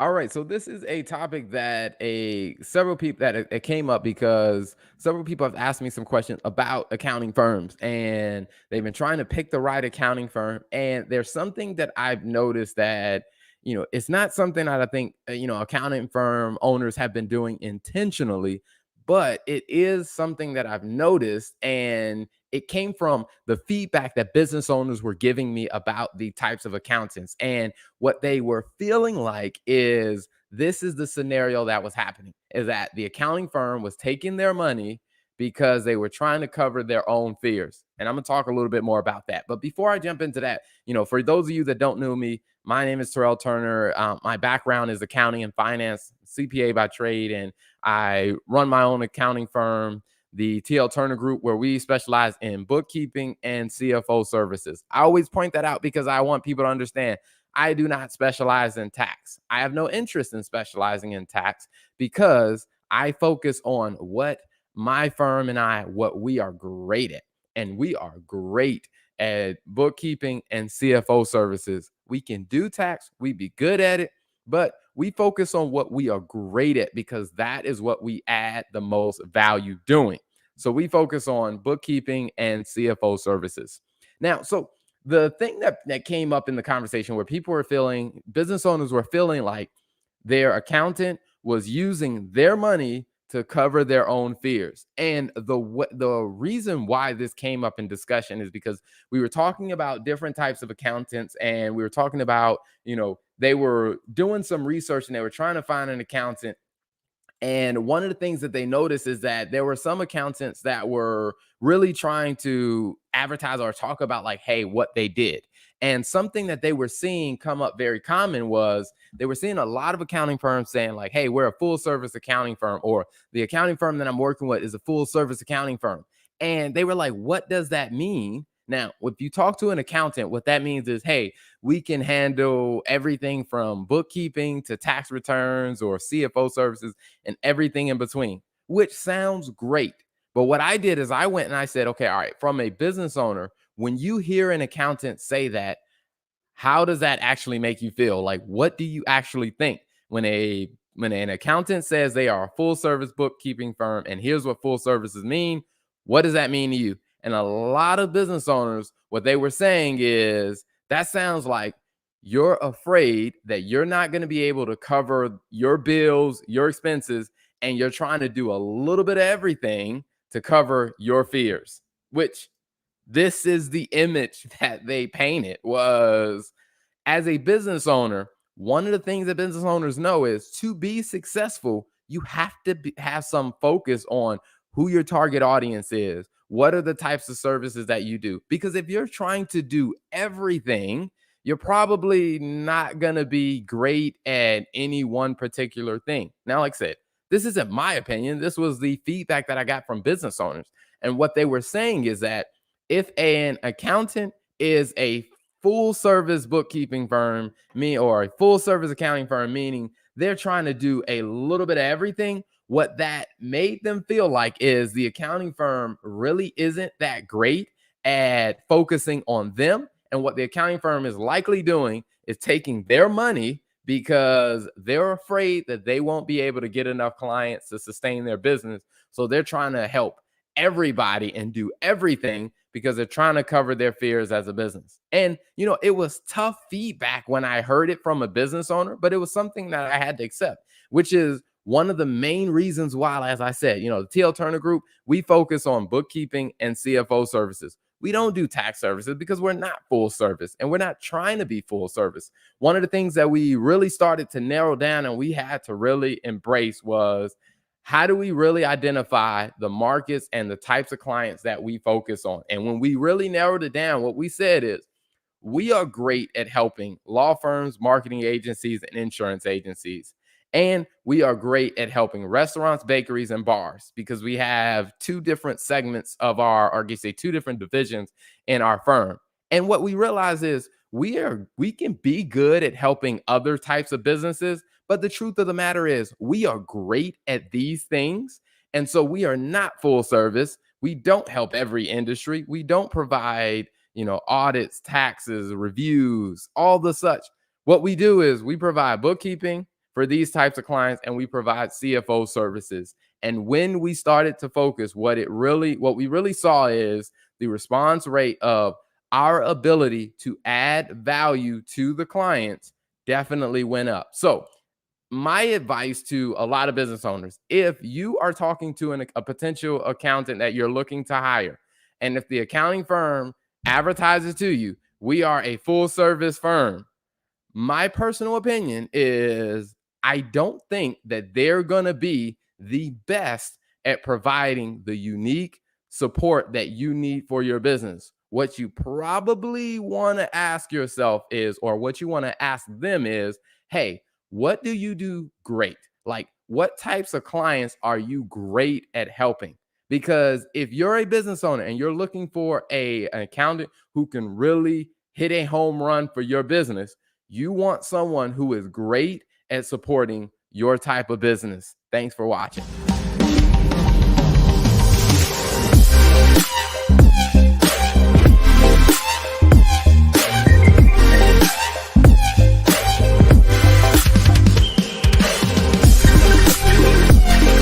All right, so this is a topic that a several people that it came up because several people have asked me some questions about accounting firms, and they've been trying to pick the right accounting firm. And there's something that I've noticed that it's not something that I think accounting firm owners have been doing intentionally, but it is something that I've noticed, and it came from the feedback that business owners were giving me about the types of accountants. And what they were feeling like is this is the scenario that was happening, is that the accounting firm was taking their money because they were trying to cover their own fears. And I'm going to talk a little bit more about that. But before I jump into that, for those of you that don't know me, my name is Terrell Turner. My background is accounting and finance, CPA by trade, and I run my own accounting firm, the TL Turner Group, where we specialize in bookkeeping and CFO services. I always point that out because I want people to understand I do not specialize in tax. I have no interest in specializing in tax because I focus on what my firm and what we are great at. And we are great at bookkeeping and CFO services. We can do tax, we be good at it, but we focus on what we are great at because that is what we add the most value doing. So we focus on bookkeeping and CFO services. Now, so the thing that came up in the conversation where people were feeling, business owners were feeling like their accountant was using their money to cover their own fears. And the reason why this came up in discussion is because we were talking about different types of accountants, and we were talking about, they were doing some research and they were trying to find an accountant. And one of the things that they noticed is that there were some accountants that were really trying to advertise or talk about, like, hey, what they did. And something that they were seeing come up very common was they were seeing a lot of accounting firms saying, like, hey, we're a full service accounting firm, or the accounting firm that I'm working with is a full service accounting firm. And they were like, what does that mean? Now, if you talk to an accountant, what that means is, hey, we can handle everything from bookkeeping to tax returns or CFO services and everything in between, which sounds great. But what I did is I went and I said, okay, all right, from a business owner, when you hear an accountant say that, how does that actually make you feel? Like, what do you actually think when an accountant says they are a full service bookkeeping firm and here's what full services mean? What does that mean to you? And a lot of business owners, what they were saying is that sounds like you're afraid that you're not going to be able to cover your bills, your expenses, and you're trying to do a little bit of everything to cover your fears, which this is the image that they painted was, as a business owner, one of the things that business owners know is to be successful, you have to have some focus on who your target audience is. What are the types of services that you do? Because if you're trying to do everything, you're probably not going to be great at any one particular thing. Now, like I said, this isn't my opinion. This was the feedback that I got from business owners. And what they were saying is that if an accountant is a full service bookkeeping firm, or a full service accounting firm, meaning they're trying to do a little bit of everything, what that made them feel like is the accounting firm really isn't that great at focusing on them. And what the accounting firm is likely doing is taking their money because they're afraid that they won't be able to get enough clients to sustain their business. So they're trying to help everybody and do everything because they're trying to cover their fears as a business. And, it was tough feedback when I heard it from a business owner, but it was something that I had to accept, which is one of the main reasons why, as I said, the TL Turner Group, we focus on bookkeeping and CFO services. We don't do tax services because we're not full service and we're not trying to be full service. One of the things that we really started to narrow down and we had to really embrace was, how do we really identify the markets and the types of clients that we focus on? And when we really narrowed it down, what we said is we are great at helping law firms, marketing agencies, and insurance agencies. And we are great at helping restaurants, bakeries, and bars because we have two different segments of or you say two different divisions in our firm. And what we realize is we can be good at helping other types of businesses, but the truth of the matter is we are great at these things. And so we are not full service. We don't help every industry. We don't provide, audits, taxes, reviews, all the such. What we do is we provide bookkeeping, for these types of clients, and we provide CFO services. And when we started to focus, what we really saw is the response rate of our ability to add value to the clients definitely went up. So my advice to a lot of business owners, if you are talking to a potential accountant that you're looking to hire, and if the accounting firm advertises to you, we are a full service firm, my personal opinion is I don't think that they're going to be the best at providing the unique support that you need for your business. What you probably want to ask yourself is, or what you want to ask them is, hey, what do you do great? Like, what types of clients are you great at helping? Because if you're a business owner and you're looking for an accountant who can really hit a home run for your business, you want someone who is great at supporting your type of business. Thanks for watching.